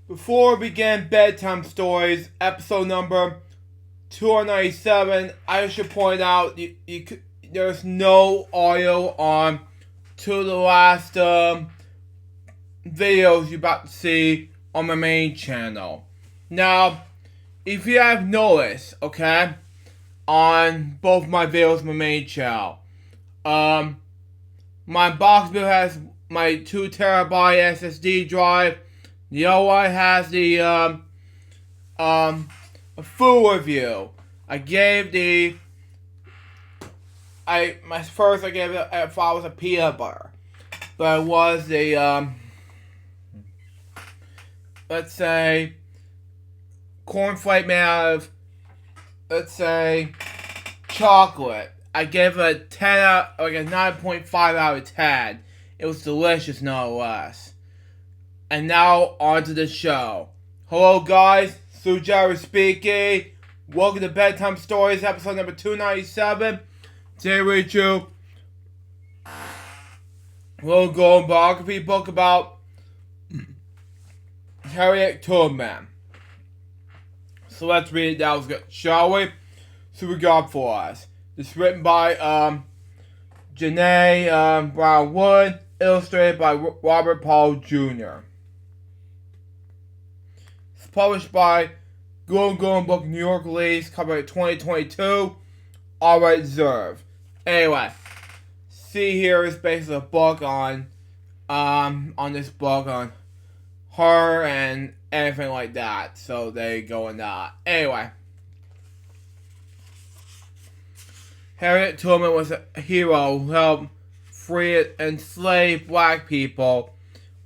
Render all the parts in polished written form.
Before we begin Bedtime Stories, episode number 297, I should point out there's no audio on two of the last videos you're about to see on my main channel. Now, if you have noticed, okay, on both my videos on my main channel, my box build has my 2TB SSD drive. The other one has the a full review. I gave I gave it if I was a peanut butter, but it was the let's say cornflake made out of, let's say, chocolate. I gave it a 10 out, like a 9.5 out of 10. It was delicious, nonetheless. And now on to the show. Hello, guys. Jerry speaking. Welcome to Bedtime Stories, episode number 297. Today we read you a little golden biography book about Harriet Tubman. So let's read it down, shall we? So we got for us. It's written by Janae Brown Wood, illustrated by Robert Paul Jr. It's published by Golden Book New York release, copyright 2022, all rights reserved. Anyway, see here is basically a book on this book on her and anything like that. So there you go on that. Anyway, Harriet Tubman was a hero who helped free enslaved black people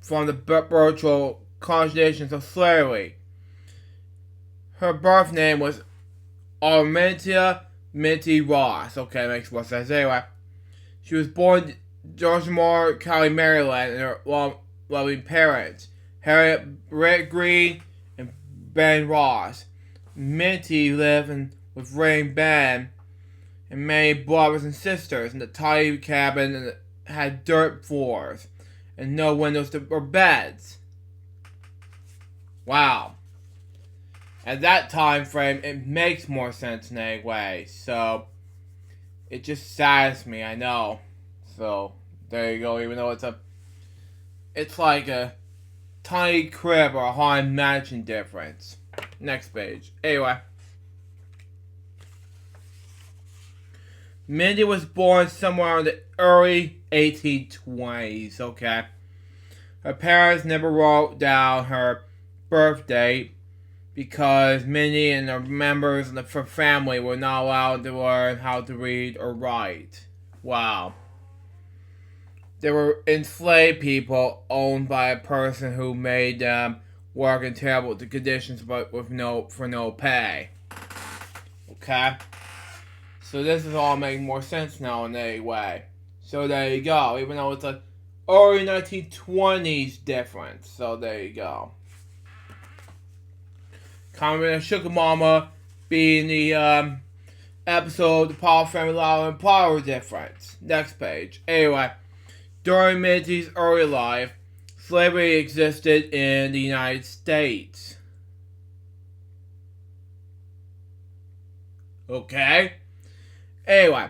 from the brutal conditions of slavery. Her birth name was Armentia Minty Ross. Okay, makes more sense. Anyway, she was born in Georgia County, Maryland, and her loving parents, Harriet Rick Green and Ben Ross. Minty lived with Ray and Ben and many brothers and sisters in the tiny cabin and had dirt floors and no windows or beds. Wow. At that time frame, it makes more sense in any way. So, it just saddens me, I know. So, there you go. Even though it's like a tiny crib or a haunted mansion difference. Next page. Anyway. Mindy was born somewhere in the early 1820s, okay? Her parents never wrote down her birth date because Mindy and the members of her family were not allowed to learn how to read or write. Wow. They were enslaved people owned by a person who made them work in terrible conditions but for no pay. Okay? So this is all making more sense now in a way. So there you go. Even though it's an early 1920s difference. So there you go. Carmen and Sugar Mama being the episode, the Paul Family Law and Power difference. Next page. Anyway, during Minty's early life, slavery existed in the United States. Okay? Anyway,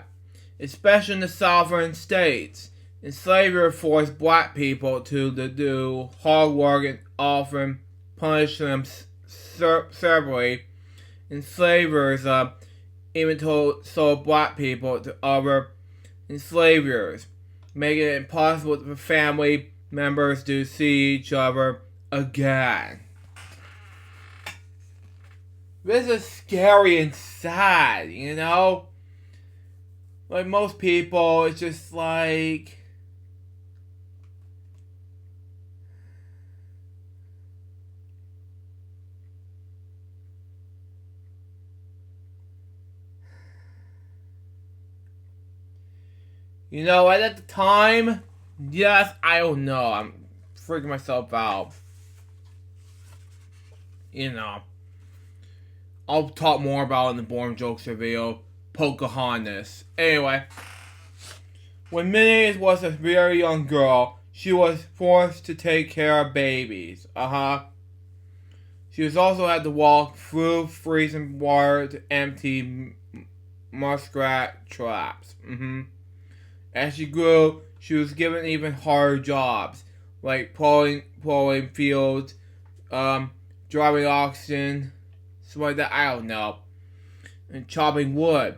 especially in the sovereign states, enslavers forced black people to do hard work and often punished them severely. Enslavers even sold black people to other enslavers, making it impossible for family members to see each other again. This is scary and sad, you know? Like most people, it's just like, you know, at the time, yes, I don't know, I'm freaking myself out. You know, I'll talk more about it in the Boring Jokes video. Pocahontas. Anyway, when Minnie was a very young girl, she was forced to take care of babies. She was also had to walk through freezing water to empty muskrat traps. As she grew, she was given even harder jobs, like pulling fields, driving oxen, something like that. I don't know, and chopping wood.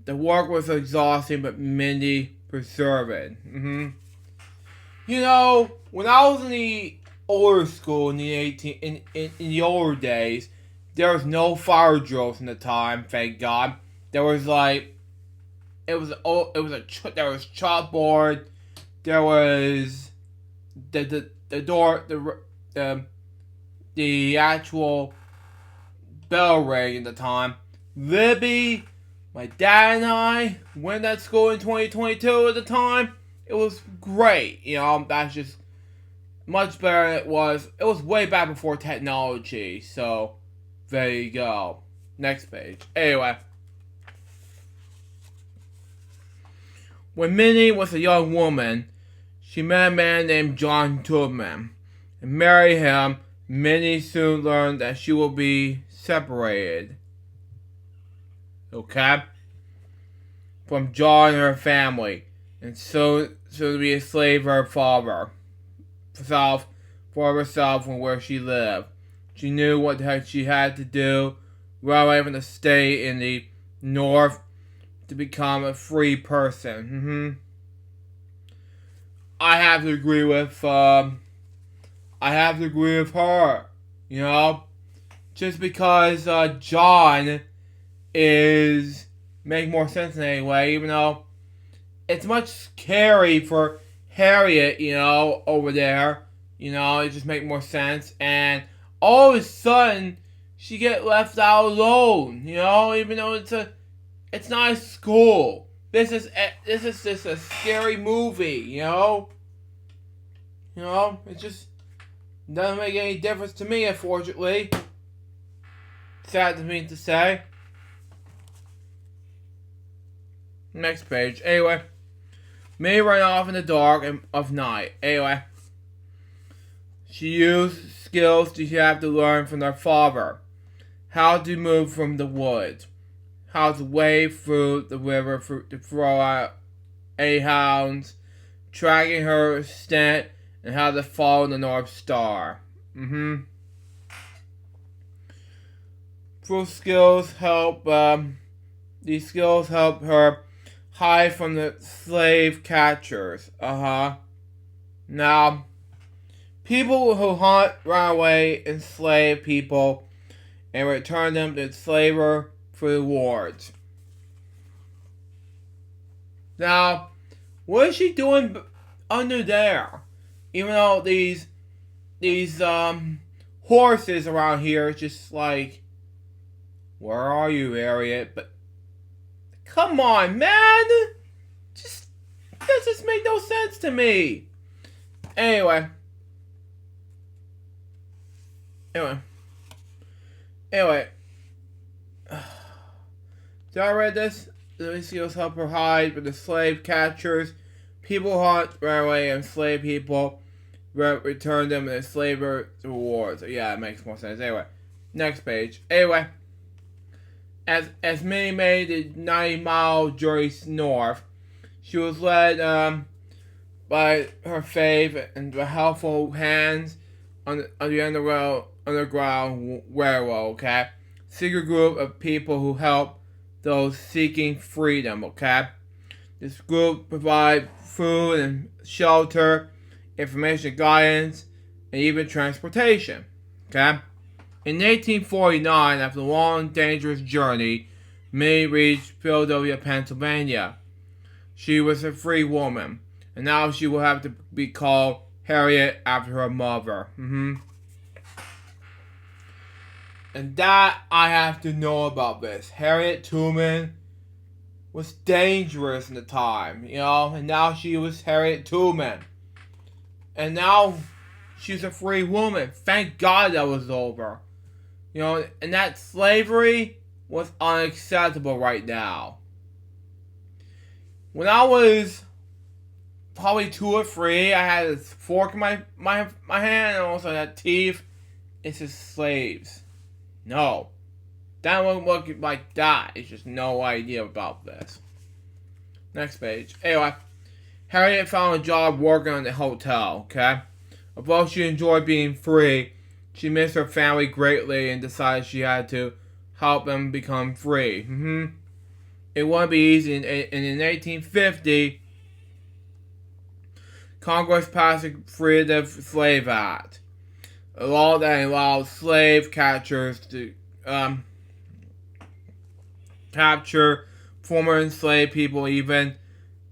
The work was exhausting, but Mindy persevered. You know, when I was in the older school in the older days, there was no fire drills in the time. Thank God. There was there was chalkboard. There was the door the actual bell rang at the time. Libby, my dad and I went to school in 2022 at the time. It was great. That's just much better than it was. It was way back before technology. So, there you go. Next page. Anyway. When Minnie was a young woman, she met a man named John Tubman and married him. Minnie soon learned that she will be separated. Okay? From John and her family. And so to be a slave of her father. For herself and where she lived. She knew what the heck she had to do rather than to stay in the north to become a free person. I have to agree with her. Just because John is make more sense anyway, even though it's much scary for Harriet, over there. It just make more sense. And all of a sudden, she get left out alone. Even though it's not a school. This is just a scary movie. It just doesn't make any difference to me, unfortunately. Sad to me to say. Next page. Anyway. Minnie ran off in the dark of night. Anyway. She used skills she had to learn from her father. How to move from the woods. How to wade through the river to throw out any hounds. Tracking her scent. And how to follow the North Star. These skills help her hide from the slave catchers. Now, people who hunt, run away, enslave people, and return them to slavery for rewards. Now, what is she doing under there? Even though these horses around here, it's just like, where are you, Harriet? But come on, man! That just make no sense to me. Anyway. Did I read this? The skills help her hide with the slave catchers. People hunt, run away, and slave people. Return them to slavery rewards. Yeah, it makes more sense. Anyway, next page. Anyway, as Minnie made the 90-mile journey north, she was led by her faith and the helpful hands on the underground railroad. Okay, secret group of people who help those seeking freedom. Okay, this group provide food and shelter, information, guidance, and even transportation. Okay. In 1849, after a long, dangerous journey, Minnie reached Philadelphia, Pennsylvania. She was a free woman, and now she will have to be called Harriet after her mother. And that I have to know about this. Harriet Tubman was dangerous in the time, and now she was Harriet Tubman. And now she's a free woman. Thank God that was over. And that slavery was unacceptable right now. When I was probably 2 or 3, I had a fork in my hand and also had teeth it's just slaves. No. That won't look like that. It's just no idea about this. Next page. Anyway, Harriet found a job working in the hotel, okay? Although she enjoyed being free, she missed her family greatly and decided she had to help them become free. It wouldn't be easy. In 1850, Congress passed the Fugitive Slave Act, a law that allowed slave catchers to capture former enslaved people even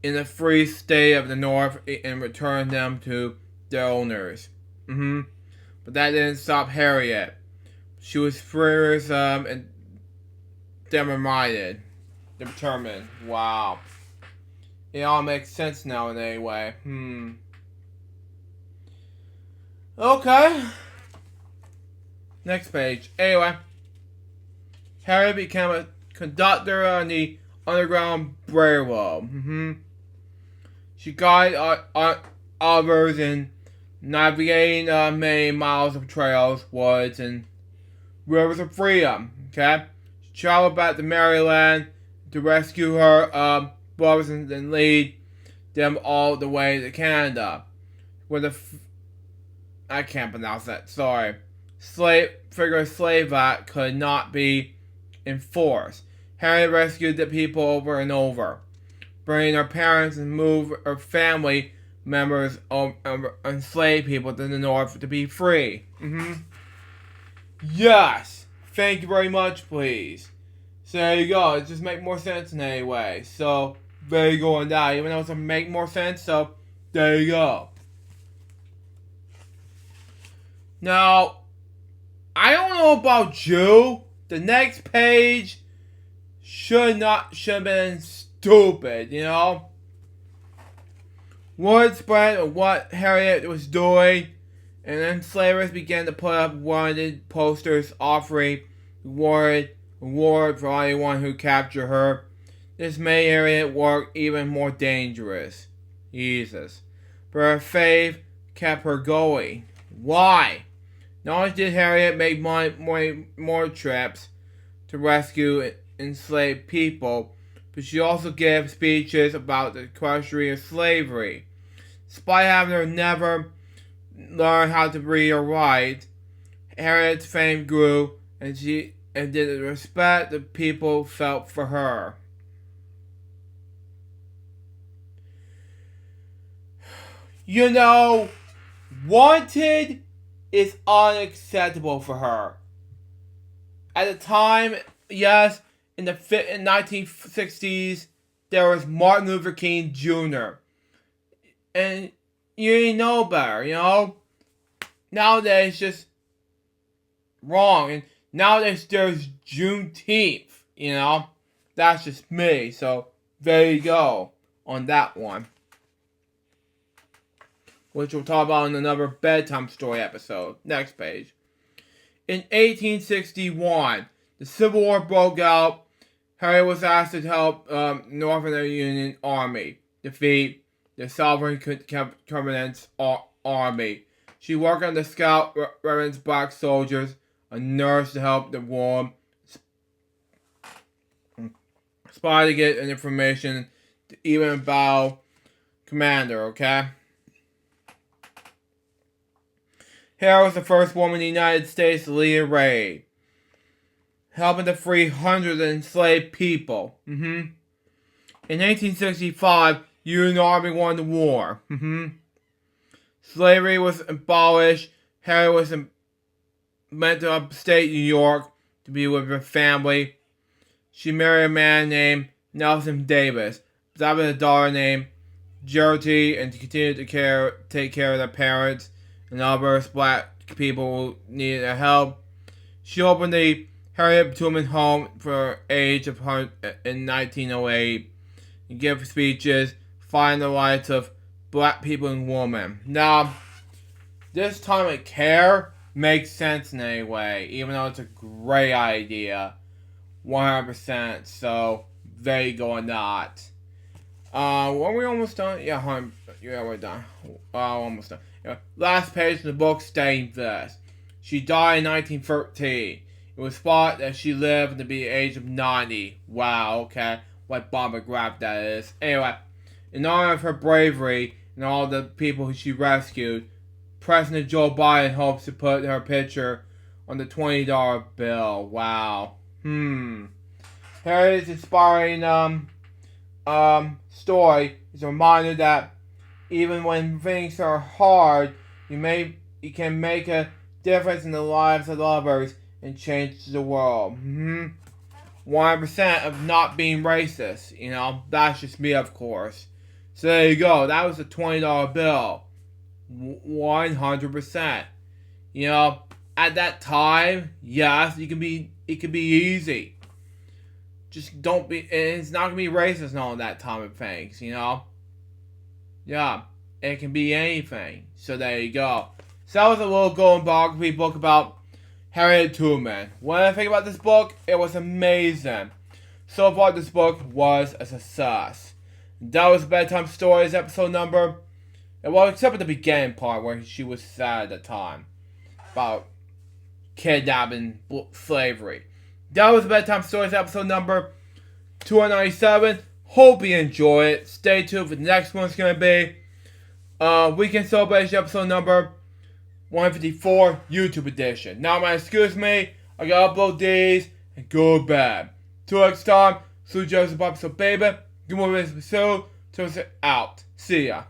in the free state of the North and return them to their owners. But that didn't stop Harriet. She was furious and determined. Wow. It all makes sense now in any way. Okay. Next page. Anyway, Harriet became a conductor on the Underground Railroad. She guided others in navigating many miles of trails, woods, and rivers of freedom. Okay, she traveled back to Maryland to rescue her brothers and lead them all the way to Canada, where I can't pronounce that. Sorry, Slave Act could not be enforced. Harriet rescued the people over and over, bringing her parents and moved her family members of enslaved people to the North to be free. Yes! Thank you very much, please. So there you go. It just makes more sense in any way. So, there you go on that. Even though it doesn't make more sense, so there you go. Now, I don't know about you. The next page should have been stupid, you know? Word spread of what Harriet was doing, and then enslavers began to put up wanted posters offering reward for anyone who captured her. This made Harriet work even more dangerous. Jesus. But her faith kept her going. Why? Not only did Harriet make more trips to rescue enslaved people, but she also gave speeches about the question of slavery. Despite having never learned how to read or write, Harriet's fame grew, and did the respect the people felt for her. You know, wanted is unacceptable for her. At the time, yes, in the 1960s, there was Martin Luther King Jr. And you didn't know better, you know? Nowadays, it's just wrong. And nowadays, there's Juneteenth, you know? That's just me. So, there you go on that one. Which we'll talk about in another bedtime story episode. Next page. In 1861, the Civil War broke out. Harriet was asked to help Northern Union Army defeat the Southern Covenant's army. She worked on the Scout Regiments Black Soldiers, a nurse to help the war, spy to get information, to even battle commander, okay? Harriet was the first woman in the United States to lead a raid, helping to free hundreds of enslaved people. In 1865, the Union Army won the war. Slavery was abolished. Harriet was meant to upstate New York to be with her family. She married a man named Nelson Davis, adopted a daughter named Gertie, and continued to take care of their parents and others black people who needed their help. She opened the Harriet Tubman home for age of in 1908 and gave speeches fighting the rights of black people and women. Now, this time of care makes sense in any way, even though it's a great idea. 100%. So, there you go on that. Were we almost done? Yeah, we're done. Almost done. Last page of the book stating this. She died in 1913. It was thought that she lived to be the age of 90. Wow, okay. What bomber grab that is. Anyway, in honor of her bravery and all the people who she rescued, President Joe Biden hopes to put her picture on the $20 bill. Wow. Harriet's inspiring story is a reminder that even when things are hard, you can make a difference in the lives of others and change the world. 100% of not being racist. You know, that's just me, of course. So there you go. That was a $20 bill. 100%. You know, at that time, yes, it could be easy. Just don't be. It's not gonna be racist and all that time of things. You know. Yeah, it can be anything. So there you go. So that was a little golden biography book about Harriet Tubman. What did I think about this book? It was amazing. So far, this book was a success. That was Bedtime Stories episode number. Well, except for the beginning part where she was sad at the time about kidnapping, slavery. That was Bedtime Stories episode number 297. Hope you enjoy it. Stay tuned for the next one. It's going to be Weekend Celebration episode number 154 YouTube edition. Now, excuse me. I got to upload these and go to bed. Till next time, Sue Joseph episode baby. Good morning, Sue. Out. See ya.